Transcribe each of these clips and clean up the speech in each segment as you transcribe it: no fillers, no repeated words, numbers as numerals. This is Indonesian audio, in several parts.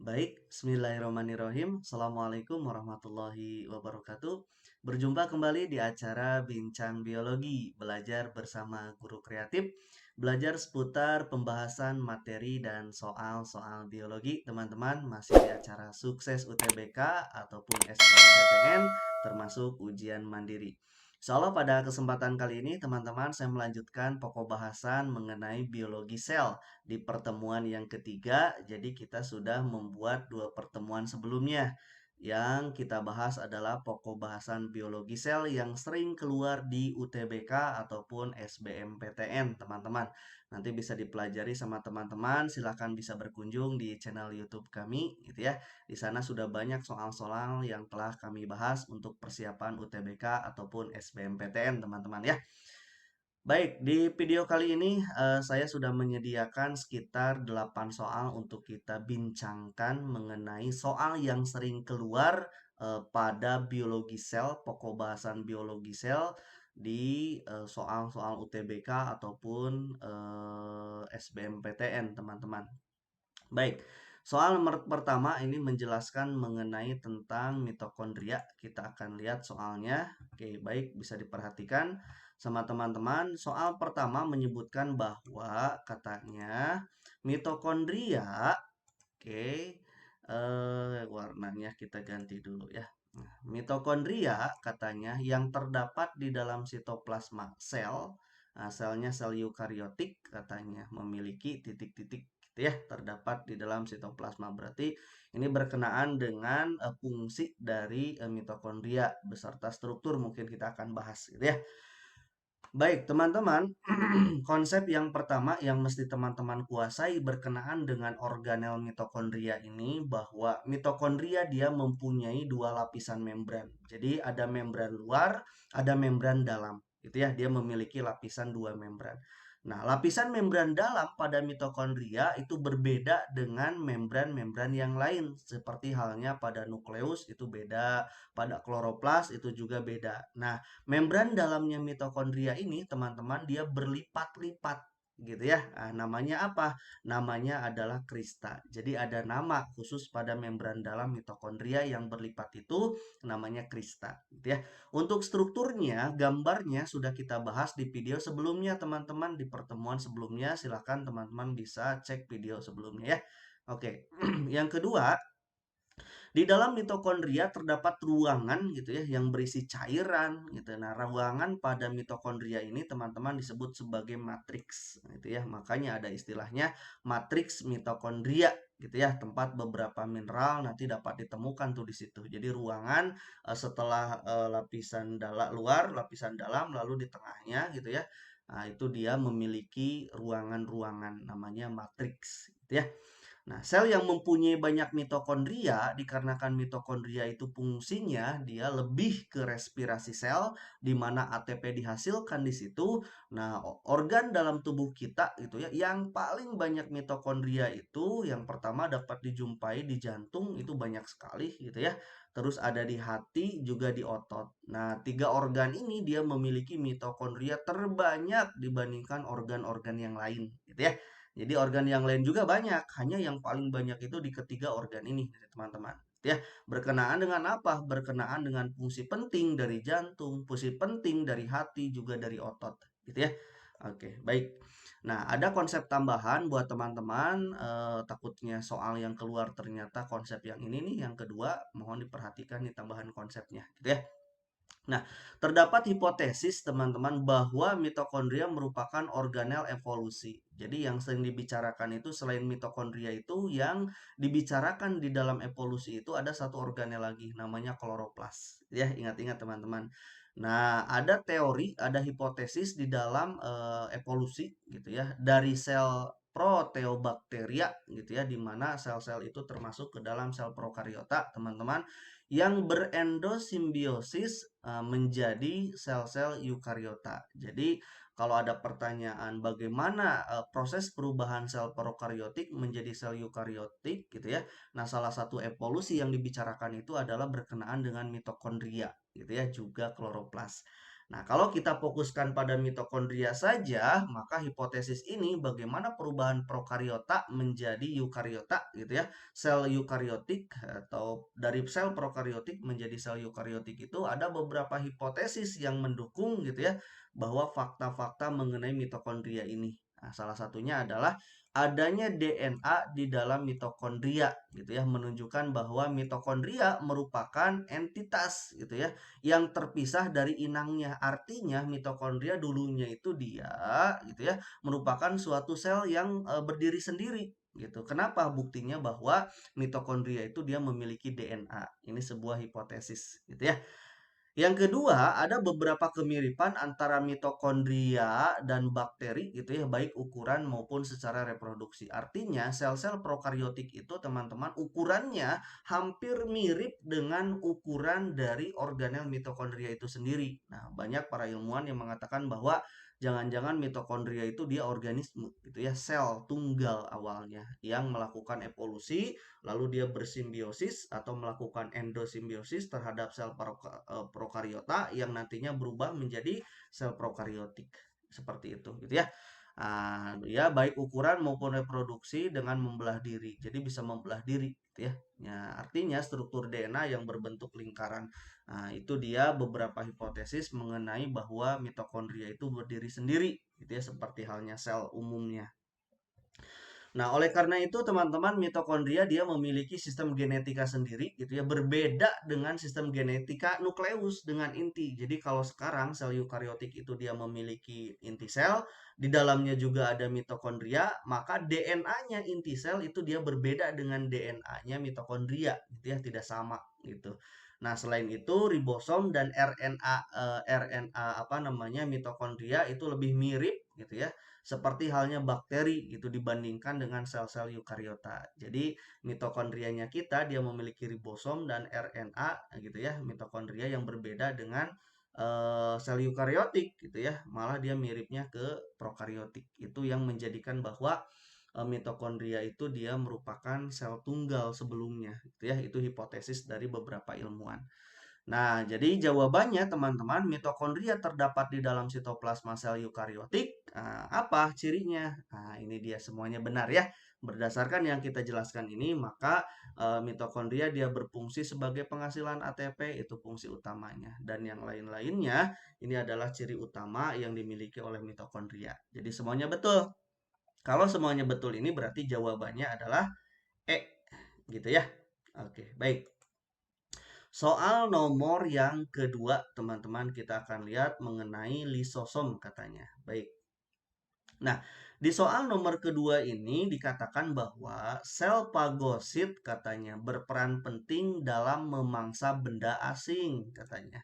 Baik, bismillahirrahmanirrahim. Assalamualaikum warahmatullahi wabarakatuh. Berjumpa kembali di acara Bincang Biologi, belajar bersama guru kreatif, belajar seputar pembahasan materi dan soal-soal biologi. Teman-teman masih di acara sukses UTBK ataupun SBMPTN, termasuk ujian mandiri. Insyaallah pada kesempatan kali ini teman-teman saya melanjutkan pokok bahasan mengenai biologi sel di pertemuan yang ketiga. Jadi kita sudah membuat dua pertemuan sebelumnya. Yang kita bahas adalah pokok bahasan biologi sel yang sering keluar di UTBK ataupun SBMPTN, teman-teman. Nanti bisa dipelajari sama teman-teman. Silahkan bisa berkunjung di channel YouTube kami, gitu ya. Di sana sudah banyak soal-soal yang telah kami bahas untuk persiapan UTBK ataupun SBMPTN, teman-teman ya. Baik, di video kali ini saya sudah menyediakan sekitar 8 soal untuk kita bincangkan mengenai soal yang sering keluar pada biologi sel, pokok bahasan biologi sel di soal-soal UTBK ataupun SBMPTN, teman-teman. Baik, soal nomor pertama ini menjelaskan mengenai tentang mitokondria. Kita akan lihat soalnya. Oke, baik, bisa diperhatikan sama teman-teman. Soal pertama menyebutkan bahwa katanya mitokondria, oke, warnanya kita ganti dulu ya. Nah, mitokondria katanya yang terdapat di dalam sitoplasma sel, nah, selnya sel eukariotik katanya memiliki titik-titik gitu ya, terdapat di dalam sitoplasma. Berarti ini berkenaan dengan fungsi dari mitokondria beserta struktur, mungkin kita akan bahas gitu ya. Baik, teman-teman, konsep yang pertama yang mesti teman-teman kuasai berkenaan dengan organel mitokondria ini bahwa mitokondria dia mempunyai dua lapisan membran. Jadi ada membran luar, ada membran dalam. Itu ya, dia memiliki lapisan dua membran. Nah, lapisan membran dalam pada mitokondria itu berbeda dengan membran-membran yang lain. Seperti halnya pada nukleus itu beda, pada kloroplas itu juga beda. Nah, membran dalamnya mitokondria ini, teman-teman, dia berlipat-lipat gitu ya. Nah, namanya apa? Namanya adalah krista. Jadi ada nama khusus pada membran dalam mitokondria yang berlipat itu namanya krista, gitu ya. Untuk strukturnya, gambarnya sudah kita bahas di video sebelumnya, teman-teman, di pertemuan sebelumnya. Silahkan teman-teman bisa cek video sebelumnya ya. Oke, yang kedua, di dalam mitokondria terdapat ruangan gitu ya yang berisi cairan gitu. Nah, ruangan pada mitokondria ini teman-teman disebut sebagai matriks gitu ya. Makanya ada istilahnya matriks mitokondria gitu ya. Tempat beberapa mineral nanti dapat ditemukan tuh di situ. Jadi ruangan setelah lapisan luar, lapisan dalam lalu di tengahnya gitu ya. Nah, itu dia memiliki ruangan-ruangan namanya matriks gitu ya. Nah, sel yang mempunyai banyak mitokondria dikarenakan mitokondria itu fungsinya dia lebih ke respirasi sel di mana ATP dihasilkan di situ. Nah, organ dalam tubuh kita gitu ya yang paling banyak mitokondria itu yang pertama dapat dijumpai di jantung itu banyak sekali gitu ya. Terus ada di hati juga di otot. Nah, tiga organ ini dia memiliki mitokondria terbanyak dibandingkan organ-organ yang lain gitu ya. Jadi organ yang lain juga banyak, hanya yang paling banyak itu di ketiga organ ini, teman-teman. Ya, berkenaan dengan apa? Berkenaan dengan fungsi penting dari jantung, fungsi penting dari hati, juga dari otot, gitu ya. Oke, baik. Nah, ada konsep tambahan buat teman-teman, takutnya soal yang keluar ternyata konsep yang ini nih, yang kedua, mohon diperhatikan nih tambahan konsepnya, gitu ya. Nah, terdapat hipotesis teman-teman bahwa mitokondria merupakan organel evolusi. Jadi yang sering dibicarakan itu selain mitokondria itu yang dibicarakan di dalam evolusi itu ada satu organel lagi namanya kloroplas. Ya, ingat-ingat teman-teman. Nah, ada teori, ada hipotesis di dalam evolusi gitu ya dari sel proteobakteria gitu ya di mana sel-sel itu termasuk ke dalam sel prokariota, teman-teman, yang berendosimbiosis menjadi sel-sel eukariota. Jadi kalau ada pertanyaan bagaimana proses perubahan sel prokariotik menjadi sel eukariotik gitu ya. Nah, salah satu evolusi yang dibicarakan itu adalah berkenaan dengan mitokondria gitu ya, juga kloroplas. Nah, kalau kita fokuskan pada mitokondria saja, maka hipotesis ini bagaimana perubahan prokariota menjadi eukariota gitu ya. Sel eukariotik atau dari sel prokariotik menjadi sel eukariotik itu ada beberapa hipotesis yang mendukung gitu ya bahwa fakta-fakta mengenai mitokondria ini. Nah, salah satunya adalah adanya DNA di dalam mitokondria gitu ya, menunjukkan bahwa mitokondria merupakan entitas gitu ya yang terpisah dari inangnya. Artinya mitokondria dulunya itu dia gitu ya merupakan suatu sel yang berdiri sendiri gitu. Kenapa? Buktinya bahwa mitokondria itu dia memiliki DNA. Ini sebuah hipotesis gitu ya. Yang kedua, ada beberapa kemiripan antara mitokondria dan bakteri gitu ya, baik ukuran maupun secara reproduksi. Artinya, sel-sel prokariotik itu teman-teman ukurannya hampir mirip dengan ukuran dari organel mitokondria itu sendiri. Nah, banyak para ilmuwan yang mengatakan bahwa jangan-jangan mitokondria itu dia organisme gitu ya, sel tunggal awalnya yang melakukan evolusi lalu dia bersimbiosis atau melakukan endosimbiosis terhadap sel prokariota yang nantinya berubah menjadi sel prokariotik seperti itu gitu ya. Ya baik ukuran maupun reproduksi dengan membelah diri. Jadi bisa membelah diri gitu ya. Ya, artinya struktur DNA yang berbentuk lingkaran. Nah, itu dia beberapa hipotesis mengenai bahwa mitokondria itu berdiri sendiri gitu ya seperti halnya sel umumnya. Nah, oleh karena itu teman-teman mitokondria dia memiliki sistem genetika sendiri gitu ya, berbeda dengan sistem genetika nukleus dengan inti. Jadi kalau sekarang sel eukariotik itu dia memiliki inti sel, di dalamnya juga ada mitokondria, maka DNA-nya inti sel itu dia berbeda dengan DNA-nya mitokondria gitu ya, tidak sama gitu. Nah, selain itu ribosom dan RNA apa namanya mitokondria itu lebih mirip gitu ya seperti halnya bakteri gitu dibandingkan dengan sel-sel eukariota. Jadi mitokondrianya kita dia memiliki ribosom dan RNA gitu ya, mitokondria yang berbeda dengan sel eukariotik gitu ya. Malah dia miripnya ke prokariotik. Itu yang menjadikan bahwa mitokondria itu dia merupakan sel tunggal sebelumnya gitu ya. Itu hipotesis dari beberapa ilmuwan. Nah, jadi jawabannya teman-teman, mitokondria terdapat di dalam sitoplasma sel eukariotik. Apa cirinya? Nah, ini dia semuanya benar ya. Berdasarkan yang kita jelaskan ini, maka mitokondria dia berfungsi sebagai pengasilan ATP, itu fungsi utamanya. Dan yang lain-lainnya, ini adalah ciri utama yang dimiliki oleh mitokondria. Jadi semuanya betul. Kalau semuanya betul ini berarti jawabannya adalah E, gitu ya. Oke, baik. Soal nomor yang kedua, teman-teman, kita akan lihat mengenai lisosom katanya. Baik. Nah, di soal nomor kedua ini dikatakan bahwa sel fagosit katanya berperan penting dalam memangsa benda asing katanya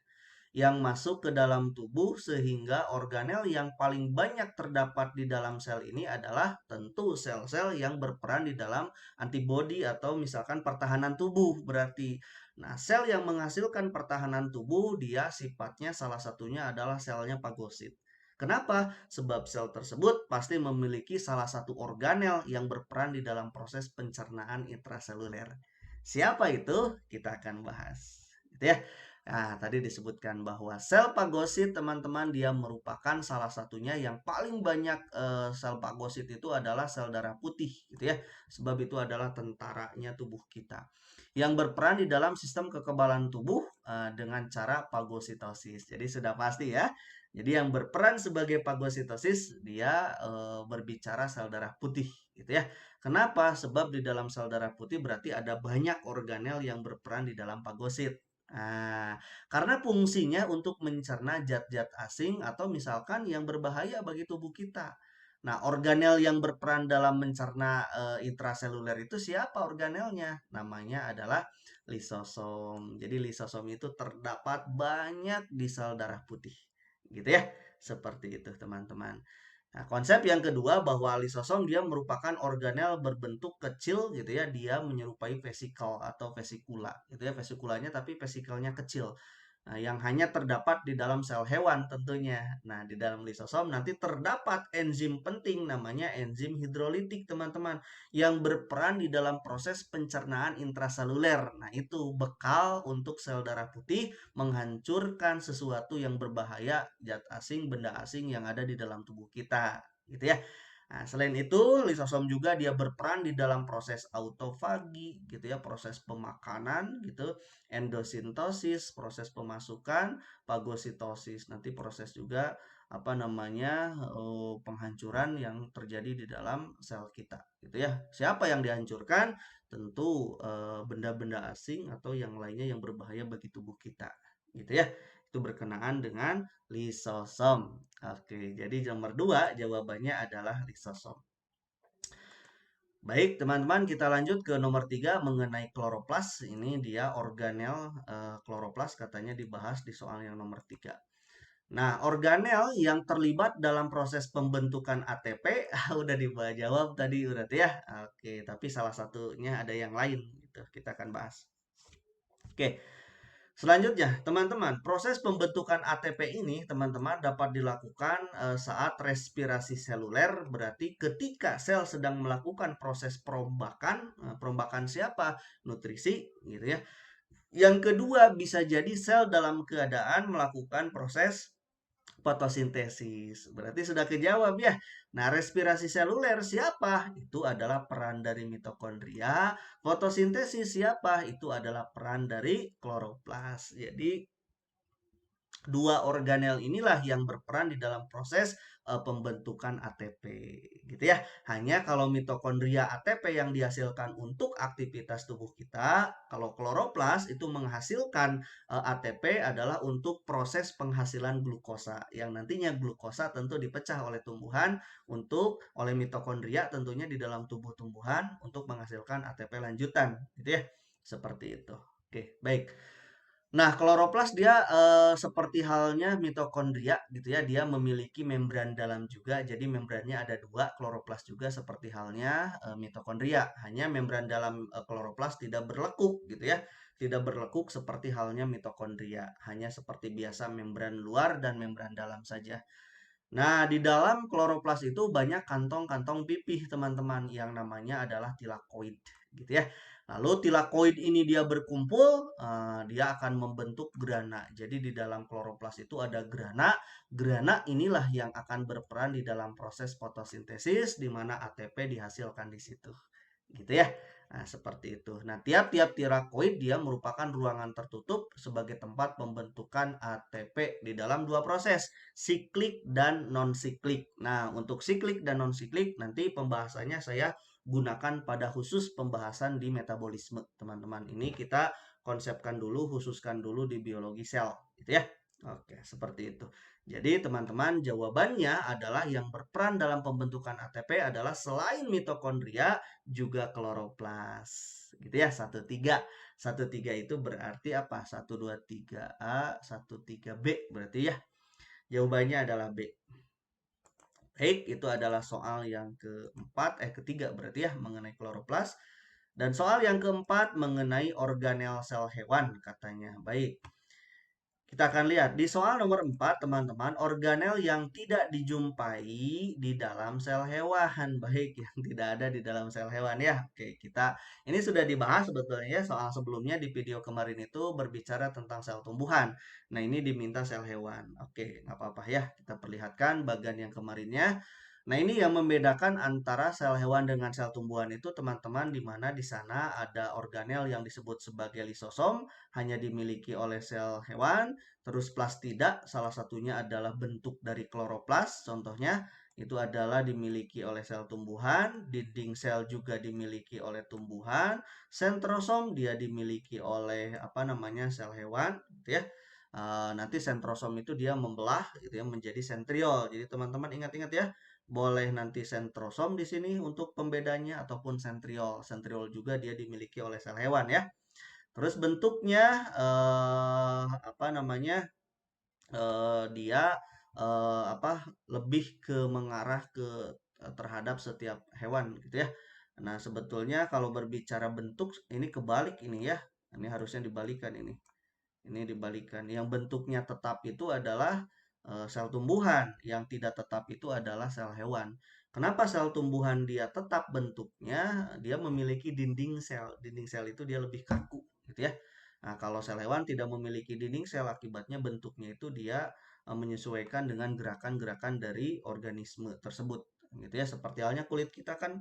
yang masuk ke dalam tubuh sehingga organel yang paling banyak terdapat di dalam sel ini adalah tentu sel-sel yang berperan di dalam antibodi atau misalkan pertahanan tubuh berarti. Nah, sel yang menghasilkan pertahanan tubuh dia sifatnya salah satunya adalah selnya fagosit. Kenapa? Sebab sel tersebut pasti memiliki salah satu organel yang berperan di dalam proses pencernaan intraseluler. Siapa itu? Kita akan bahas. Gitu ya. Nah, tadi disebutkan bahwa sel fagosit teman-teman dia merupakan salah satunya yang paling banyak sel fagosit itu adalah sel darah putih gitu ya. Sebab itu adalah tentaranya tubuh kita yang berperan di dalam sistem kekebalan tubuh dengan cara fagositosis. Jadi sudah pasti ya. Jadi yang berperan sebagai fagositosis dia berbicara sel darah putih gitu ya. Kenapa? Sebab di dalam sel darah putih berarti ada banyak organel yang berperan di dalam fagosit. Nah, karena fungsinya untuk mencerna zat-zat asing atau misalkan yang berbahaya bagi tubuh kita. Nah, organel yang berperan dalam mencerna intraseluler itu siapa organelnya? Namanya adalah lisosom. Jadi lisosom itu terdapat banyak di sel darah putih. Gitu ya. Seperti itu, teman-teman. Nah, konsep yang kedua bahwa lisosom dia merupakan organel berbentuk kecil gitu ya, dia menyerupai vesikel atau vesikula gitu ya, vesikulanya tapi vesikelnya kecil. yang hanya terdapat di dalam sel hewan tentunya. Nah, di dalam lisosom nanti terdapat enzim penting namanya enzim hidrolitik, teman-teman, yang berperan di dalam proses pencernaan intraseluler. Nah, itu bekal untuk sel darah putih menghancurkan sesuatu yang berbahaya, zat asing, benda asing yang ada di dalam tubuh kita, gitu ya. Nah, selain itu, lisosom juga dia berperan di dalam proses autofagi, gitu ya, proses pemakanan, gitu, endosintosis, proses pemasukan, fagositosis, nanti proses juga apa namanya penghancuran yang terjadi di dalam sel kita, gitu ya. Siapa yang dihancurkan? Tentu benda-benda asing atau yang lainnya yang berbahaya bagi tubuh kita, gitu ya. Itu berkenaan dengan lisosom. Oke, jadi nomor 2 jawabannya adalah lisosom. Baik, teman-teman, kita lanjut ke nomor 3 mengenai kloroplas. Ini dia organel kloroplas katanya dibahas di soal yang nomor 3. Nah, organel yang terlibat dalam proses pembentukan ATP udah dijawab tadi udah ya. Oke, tapi salah satunya ada yang lain gitu. Kita akan bahas. Oke. Selanjutnya, teman-teman, proses pembentukan ATP ini, teman-teman, dapat dilakukan saat respirasi seluler, berarti ketika sel sedang melakukan proses perombakan, perombakan siapa? Nutrisi, gitu ya. Yang kedua, bisa jadi sel dalam keadaan melakukan proses fotosintesis. Berarti sudah kejawab ya. Nah, respirasi seluler siapa? Itu adalah peran dari mitokondria. Fotosintesis siapa? Itu adalah peran dari kloroplas. Jadi dua organel inilah yang berperan di dalam proses pembentukan ATP, gitu ya. Hanya kalau mitokondria ATP yang dihasilkan untuk aktivitas tubuh kita, kalau kloroplas itu menghasilkan ATP adalah untuk proses penghasilan glukosa, yang nantinya glukosa tentu dipecah oleh tumbuhan untuk oleh mitokondria tentunya di dalam tubuh tumbuhan untuk menghasilkan ATP lanjutan, gitu ya. Seperti itu. Oke, baik. Nah, kloroplas dia seperti halnya mitokondria gitu ya, dia memiliki membran dalam juga. Jadi membrannya ada dua, kloroplas juga seperti halnya mitokondria. Hanya membran dalam kloroplas tidak berlekuk gitu ya, tidak berlekuk seperti halnya mitokondria. Hanya seperti biasa membran luar dan membran dalam saja. Nah, di dalam kloroplas itu banyak kantong-kantong pipih, teman-teman, yang namanya adalah tilakoid, gitu ya. Lalu tilakoid ini dia berkumpul, dia akan membentuk grana. Jadi di dalam kloroplas itu ada grana. Grana inilah yang akan berperan di dalam proses fotosintesis, di mana ATP dihasilkan di situ, gitu ya. Nah, seperti itu. Nah, tiap-tiap tilakoid dia merupakan ruangan tertutup sebagai tempat pembentukan ATP di dalam dua proses, siklik dan non-siklik. Nah, untuk siklik dan non-siklik nanti pembahasannya saya gunakan pada khusus pembahasan di metabolisme, teman-teman. Ini kita konsepkan dulu, khususkan dulu di biologi sel, gitu ya. Oke, seperti itu. Jadi teman-teman jawabannya adalah yang berperan dalam pembentukan ATP adalah selain mitokondria juga kloroplas. Gitu ya, 1 3. 1 3 itu berarti apa? 1 2 3 A, 1 3 B berarti ya. Jawabannya adalah B. Baik, itu adalah soal yang ketiga berarti ya mengenai kloroplas. Dan soal yang keempat mengenai organel sel hewan katanya. Baik. Kita akan lihat di soal nomor 4, teman-teman, organel yang tidak dijumpai di dalam sel hewan. Baik, yang tidak ada di dalam sel hewan ya. Oke, kita ini sudah dibahas sebetulnya ya, soal sebelumnya di video kemarin itu berbicara tentang sel tumbuhan. Nah, ini diminta sel hewan. Oke, nggak apa-apa ya. Kita perlihatkan bagian yang kemarinnya. Nah, ini yang membedakan antara sel hewan dengan sel tumbuhan itu, teman-teman, di mana di sana ada organel yang disebut sebagai lisosom, hanya dimiliki oleh sel hewan. Terus plastida, salah satunya adalah bentuk dari kloroplas, contohnya itu adalah dimiliki oleh sel tumbuhan, dinding sel juga dimiliki oleh tumbuhan, sentrosom dia dimiliki oleh apa namanya sel hewan, gitu ya. Nanti sentrosom itu dia membelah gitu ya menjadi sentriol. Jadi teman-teman ingat-ingat ya, boleh nanti sentrosom di sini untuk pembedanya ataupun sentriol. Sentriol juga dia dimiliki oleh sel hewan ya. Terus bentuknya apa namanya? Dia apa lebih ke mengarah ke terhadap setiap hewan gitu ya. Nah, sebetulnya kalau berbicara bentuk ini kebalik ini ya. Ini harusnya dibalikan ini. Ini dibalikan. Yang bentuknya tetap itu adalah sel tumbuhan, yang tidak tetap itu adalah sel hewan. Kenapa sel tumbuhan dia tetap bentuknya? Dia memiliki dinding sel. Dinding sel itu dia lebih kaku, gitu ya. Nah, kalau sel hewan tidak memiliki dinding sel, akibatnya bentuknya itu dia menyesuaikan dengan gerakan-gerakan dari organisme tersebut, gitu ya. Seperti halnya kulit kita kan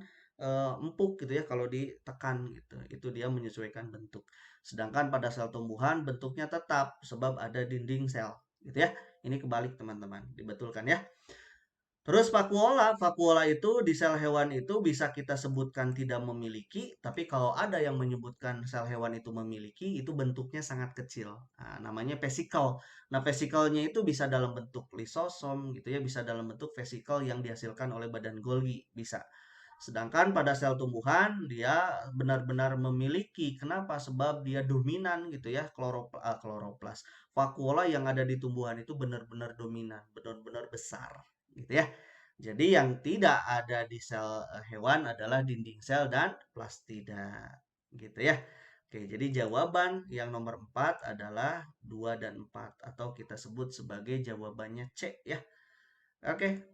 empuk gitu ya kalau ditekan gitu. Itu dia menyesuaikan bentuk. Sedangkan pada sel tumbuhan bentuknya tetap sebab ada dinding sel, gitu ya. Ini kebalik teman-teman, dibetulkan ya. Terus vakuola itu di sel hewan itu bisa kita sebutkan tidak memiliki, tapi kalau ada yang menyebutkan sel hewan itu memiliki, itu bentuknya sangat kecil. Nah, namanya vesikel. Nah, vesikelnya itu bisa dalam bentuk lisosom gitu ya, bisa dalam bentuk vesikel yang dihasilkan oleh badan Golgi, bisa. Sedangkan pada sel tumbuhan dia benar-benar memiliki. Kenapa? Sebab dia dominan gitu ya, kloroplas. Vakuola yang ada di tumbuhan itu benar-benar dominan, benar-benar besar gitu ya. Jadi yang tidak ada di sel hewan adalah dinding sel dan plastida gitu ya. Oke, jadi jawaban yang nomor 4 adalah 2 dan 4 atau kita sebut sebagai jawabannya C ya. Oke,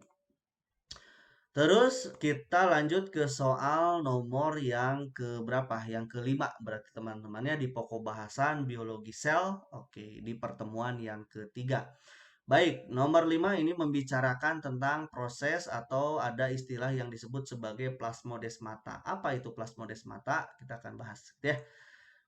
terus kita lanjut ke soal nomor yang ke berapa? Yang kelima berarti teman-temannya di pokok bahasan biologi sel. Oke, di pertemuan yang ketiga. Baik, nomor 5 ini membicarakan tentang proses atau ada istilah yang disebut sebagai plasmodesmata. Apa itu plasmodesmata? Kita akan bahas ya.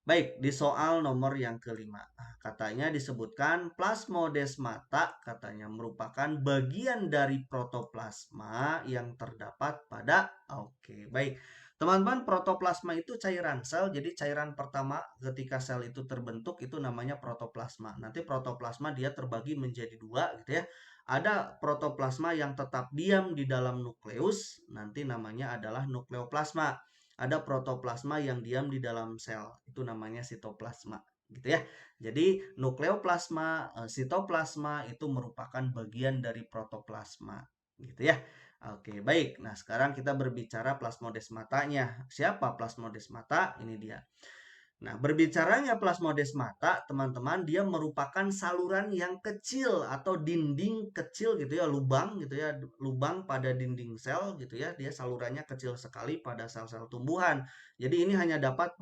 Baik, di soal nomor yang kelima, katanya disebutkan plasmodesmata katanya merupakan bagian dari protoplasma yang terdapat pada, oke, baik. Teman-teman, protoplasma itu cairan sel, jadi cairan pertama ketika sel itu terbentuk itu namanya protoplasma. Nanti protoplasma dia terbagi menjadi dua gitu ya. Ada protoplasma yang tetap diam di dalam nukleus, nanti namanya adalah nukleoplasma. Ada protoplasma yang diam di dalam sel, itu namanya sitoplasma gitu ya. Jadi nukleoplasma, sitoplasma itu merupakan bagian dari protoplasma gitu ya. Oke, baik. Nah, sekarang kita berbicara plasmodesmatanya. Siapa plasmodesmata? Ini dia. Nah, berbicaranya plasmodesmata, teman-teman, dia merupakan saluran yang kecil atau dinding kecil gitu ya, lubang gitu ya, lubang pada dinding sel gitu ya. Dia salurannya kecil sekali pada sel-sel tumbuhan. Jadi ini hanya terdapat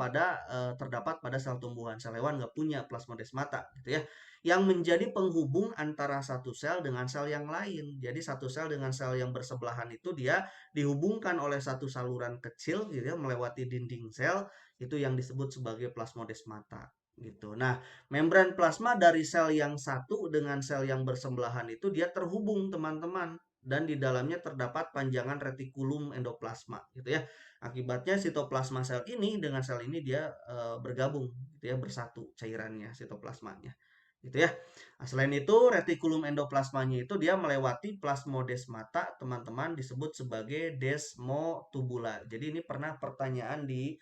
pada sel tumbuhan. Sel hewan nggak punya plasmodesmata gitu ya. Yang menjadi penghubung antara satu sel dengan sel yang lain. Jadi satu sel dengan sel yang bersebelahan itu dia dihubungkan oleh satu saluran kecil gitu ya, melewati dinding sel itu yang disebut sebagai plasmodesmata gitu. Nah, membran plasma dari sel yang satu dengan sel yang bersebelahan itu dia terhubung teman-teman dan di dalamnya terdapat panjangan retikulum endoplasma gitu ya. Akibatnya sitoplasma sel ini dengan sel ini dia bergabung gitu ya, bersatu cairannya sitoplasmanya gitu ya. Nah, selain itu retikulum endoplasmanya itu dia melewati plasmodesmata teman-teman disebut sebagai desmotubula. Jadi ini pernah pertanyaan di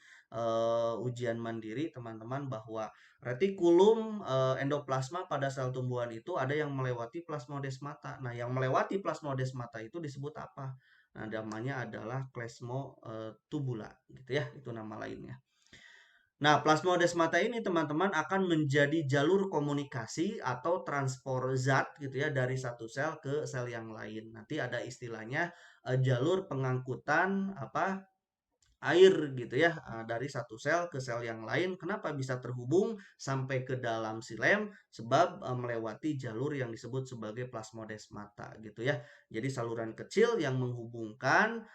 ujian mandiri teman-teman bahwa retikulum endoplasma pada sel tumbuhan itu ada yang melewati plasmodesmata. Nah, yang melewati plasmodesmata itu disebut apa? Nah, namanya adalah klesmotubula gitu ya, itu nama lainnya. Nah, plasmodesmata ini teman-teman akan menjadi jalur komunikasi atau transport zat gitu ya dari satu sel ke sel yang lain. Nanti ada istilahnya jalur pengangkutan apa air gitu ya dari satu sel ke sel yang lain. Kenapa bisa terhubung sampai ke dalam silem? Sebab melewati jalur yang disebut sebagai plasmodesmata gitu ya. Jadi saluran kecil yang menghubungkan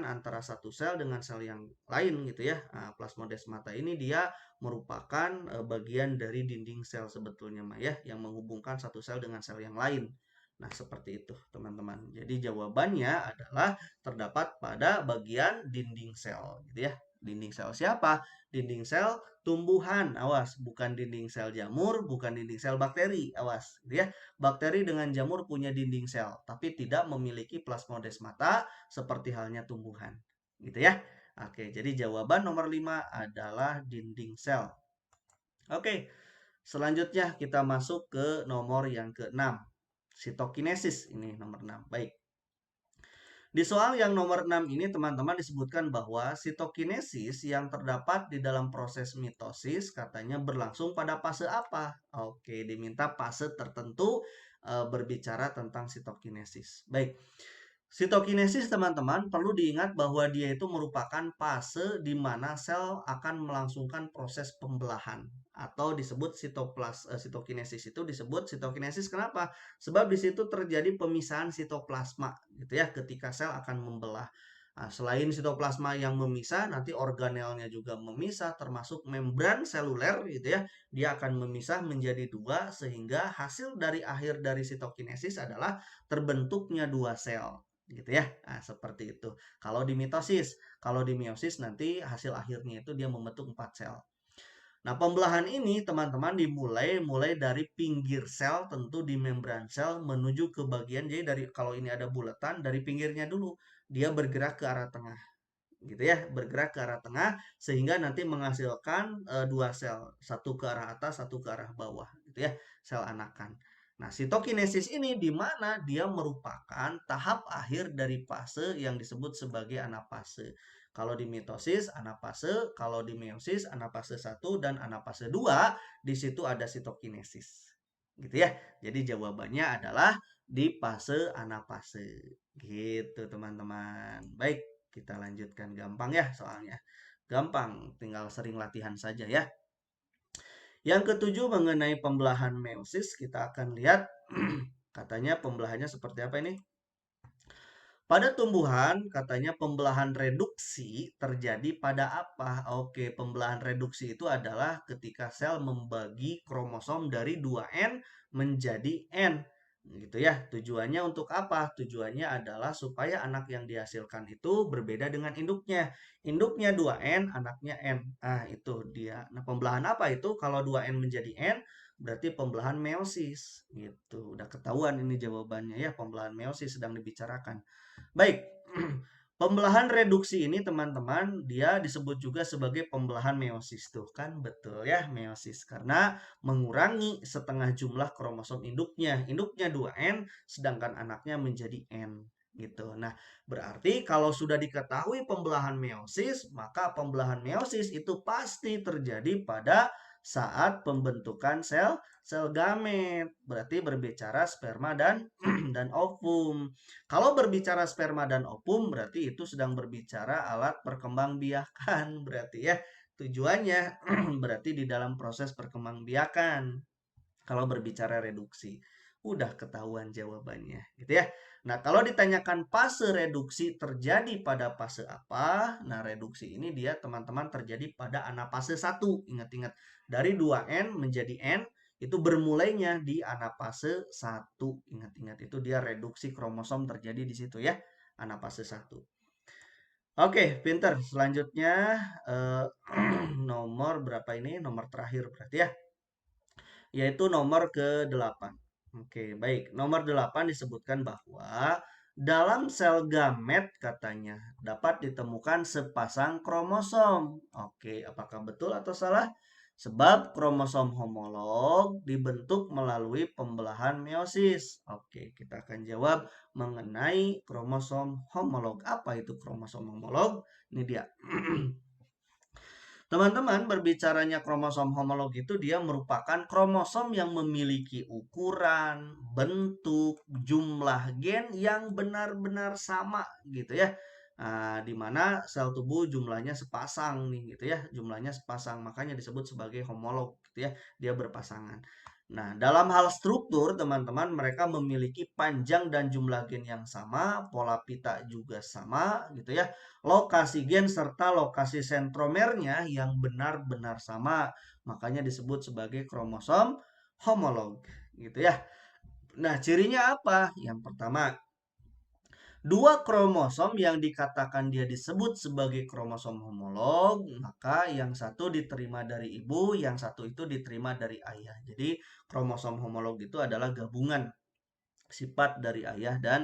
antara satu sel dengan sel yang lain gitu ya. Nah, plasmodesmata ini dia merupakan bagian dari dinding sel sebetulnya Mah ya, yang menghubungkan satu sel dengan sel yang lain. Nah, seperti itu teman-teman. Jadi jawabannya adalah terdapat pada bagian dinding sel gitu ya. Dinding sel siapa? Dinding sel tumbuhan. Awas, bukan dinding sel jamur, bukan dinding sel bakteri. Awas, gitu ya. Bakteri dengan jamur punya dinding sel, tapi tidak memiliki plasmodesmata seperti halnya tumbuhan. Gitu ya. Oke, jadi jawaban nomor 5 adalah dinding sel. Oke, selanjutnya kita masuk ke nomor yang ke-6. Sitokinesis ini nomor 6. Baik. Di soal yang nomor 6 ini teman-teman disebutkan bahwa sitokinesis yang terdapat di dalam proses mitosis katanya berlangsung pada fase apa? Oke, diminta fase tertentu berbicara tentang sitokinesis. Baik. Sitokinesis teman-teman perlu diingat bahwa dia itu merupakan fase di mana sel akan melangsungkan proses pembelahan atau disebut sitokinesis itu disebut sitokinesis kenapa? Sebab di situ terjadi pemisahan sitoplasma gitu ya ketika sel akan membelah. Nah, selain sitoplasma yang memisah, nanti organelnya juga memisah termasuk membran seluler gitu ya. Dia akan memisah menjadi dua sehingga hasil dari akhir dari sitokinesis adalah terbentuknya dua sel gitu ya. Nah, seperti itu. Kalau di mitosis, kalau di meiosis nanti hasil akhirnya itu dia membentuk 4 sel. Nah, pembelahan ini teman-teman mulai dari pinggir sel tentu di membran sel menuju ke bagian jadi dari kalau ini ada bulatan dari pinggirnya dulu dia bergerak ke arah tengah gitu ya, bergerak ke arah tengah sehingga nanti menghasilkan dua sel, satu ke arah atas, satu ke arah bawah gitu ya, sel anakan. Nah, sitokinesis ini di mana dia merupakan tahap akhir dari fase yang disebut sebagai anafase. Kalau di mitosis anafase, kalau di meiosis anafase 1 dan anafase 2, di situ ada sitokinesis. Gitu ya. Jadi jawabannya adalah di fase anafase. Gitu, teman-teman. Baik, kita lanjutkan gampang ya soalnya. Gampang, tinggal sering latihan saja ya. Yang ketujuh mengenai pembelahan meiosis, kita akan lihat katanya pembelahannya seperti apa ini? Pada tumbuhan, katanya pembelahan reduksi terjadi pada apa? Oke, pembelahan reduksi itu adalah ketika sel membagi kromosom dari 2N menjadi N. Gitu ya. Tujuannya untuk apa? Tujuannya adalah supaya anak yang dihasilkan itu berbeda dengan induknya. Induknya 2N, anaknya N. Nah, itu dia. Nah, pembelahan apa itu? Kalau 2N menjadi N, berarti pembelahan meiosis. Gitu. Udah ketahuan ini jawabannya ya, pembelahan meiosis sedang dibicarakan. Baik, pembelahan reduksi ini teman-teman dia disebut juga sebagai pembelahan meiosis tuh kan betul ya meiosis karena mengurangi setengah jumlah kromosom induknya. Induknya 2N sedangkan anaknya menjadi N gitu. Nah, berarti kalau sudah diketahui pembelahan meiosis, maka pembelahan meiosis itu pasti terjadi pada saat pembentukan sel gamet. Berarti berbicara sperma dan dan ovum. Kalau berbicara sperma dan ovum berarti itu sedang berbicara alat perkembangbiakan berarti ya. Tujuannya berarti di dalam proses perkembangbiakan. Kalau berbicara reduksi, udah ketahuan jawabannya gitu ya. Nah, kalau ditanyakan fase reduksi terjadi pada fase apa? Nah, reduksi ini dia teman-teman terjadi pada anafase 1. Ingat-ingat, dari 2N menjadi N itu bermulainya di anafase 1. Ingat-ingat itu dia reduksi kromosom terjadi di situ ya, anafase 1. Oke, pinter. Selanjutnya nomor berapa ini? Nomor terakhir berarti ya. Yaitu nomor ke-8. Oke, baik. Nomor 8 disebutkan bahwa dalam sel gamet katanya dapat ditemukan sepasang kromosom. Oke, apakah betul atau salah? Sebab kromosom homolog dibentuk melalui pembelahan meiosis. Oke, kita akan jawab mengenai kromosom homolog. Apa itu kromosom homolog? Ini dia. Teman-teman, berbicaranya kromosom homolog itu dia merupakan kromosom yang memiliki ukuran, bentuk, jumlah gen yang benar-benar sama gitu ya. Nah, di mana sel tubuh jumlahnya sepasang nih gitu ya, jumlahnya sepasang makanya disebut sebagai homolog gitu ya, dia berpasangan. Nah, dalam hal struktur teman-teman mereka memiliki panjang dan jumlah gen yang sama, pola pita juga sama gitu ya, lokasi gen serta lokasi sentromernya yang benar-benar sama. Makanya disebut sebagai kromosom homolog gitu ya. Nah, cirinya apa? Yang pertama, dua kromosom yang dikatakan dia disebut sebagai kromosom homolog, maka yang satu diterima dari ibu, yang satu itu diterima dari ayah. Jadi, kromosom homolog itu adalah gabungan sifat dari ayah dan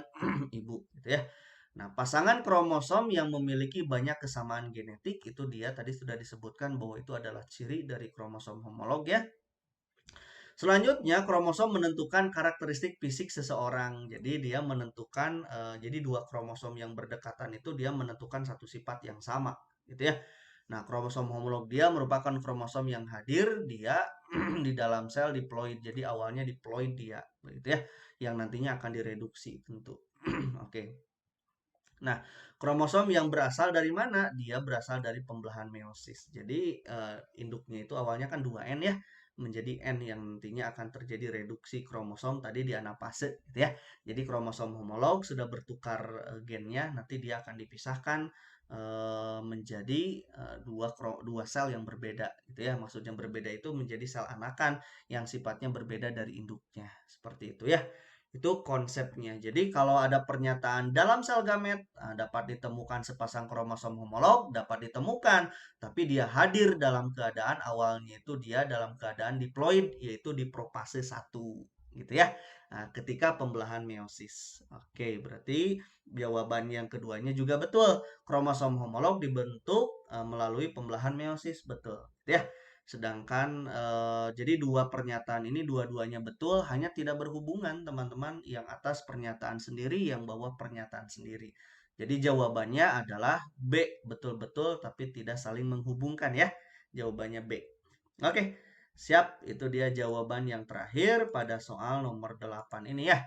ibu gitu ya. Nah, pasangan kromosom yang memiliki banyak kesamaan genetik itu dia tadi sudah disebutkan bahwa itu adalah ciri dari kromosom homolog ya. Selanjutnya, kromosom menentukan karakteristik fisik seseorang. Jadi dia menentukan, jadi dua kromosom yang berdekatan itu dia menentukan satu sifat yang sama, gitu ya. Nah, kromosom homolog dia merupakan kromosom yang hadir dia di dalam sel diploid. Jadi awalnya diploid dia, begitu ya, yang nantinya akan direduksi tentu. Oke. Nah, kromosom yang berasal dari mana? Dia berasal dari pembelahan meiosis. Jadi, induknya itu awalnya kan 2N ya, menjadi N yang nantinya akan terjadi reduksi kromosom tadi di anafase gitu ya. Jadi kromosom homolog sudah bertukar gennya, nanti dia akan dipisahkan menjadi dua sel yang berbeda gitu ya. Maksudnya berbeda itu menjadi sel anakan yang sifatnya berbeda dari induknya. Seperti itu ya. Itu konsepnya. Jadi kalau ada pernyataan dalam sel gamet dapat ditemukan sepasang kromosom homolog, dapat ditemukan, tapi dia hadir dalam keadaan awalnya itu dia dalam keadaan diploid, yaitu di profase 1 gitu ya. Nah, ketika pembelahan meiosis. Oke, berarti jawaban yang keduanya juga betul. Kromosom homolog dibentuk melalui pembelahan meiosis, betul. Gitu ya. Sedangkan jadi dua pernyataan ini dua-duanya betul, hanya tidak berhubungan teman-teman. Yang atas pernyataan sendiri, yang bawah pernyataan sendiri. Jadi jawabannya adalah B, betul-betul tapi tidak saling menghubungkan ya. Jawabannya B. Oke, siap. Itu dia jawaban yang terakhir pada soal nomor 8 ini ya.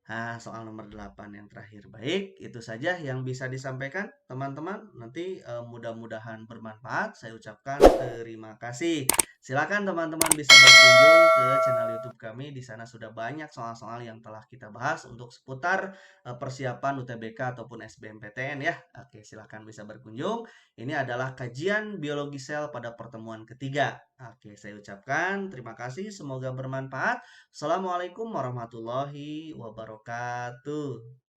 Nah, soal nomor 8 yang terakhir. Baik, itu saja yang bisa disampaikan teman-teman. Nanti mudah-mudahan bermanfaat. Saya ucapkan terima kasih. Silakan teman-teman bisa berkunjung ke channel YouTube kami. Di sana sudah banyak soal-soal yang telah kita bahas untuk seputar persiapan UTBK ataupun SBMPTN ya. Oke, silakan bisa berkunjung. Ini adalah kajian biologi sel pada pertemuan ketiga. Oke, saya ucapkan terima kasih. Semoga bermanfaat. Assalamualaikum warahmatullahi wabarakatuh.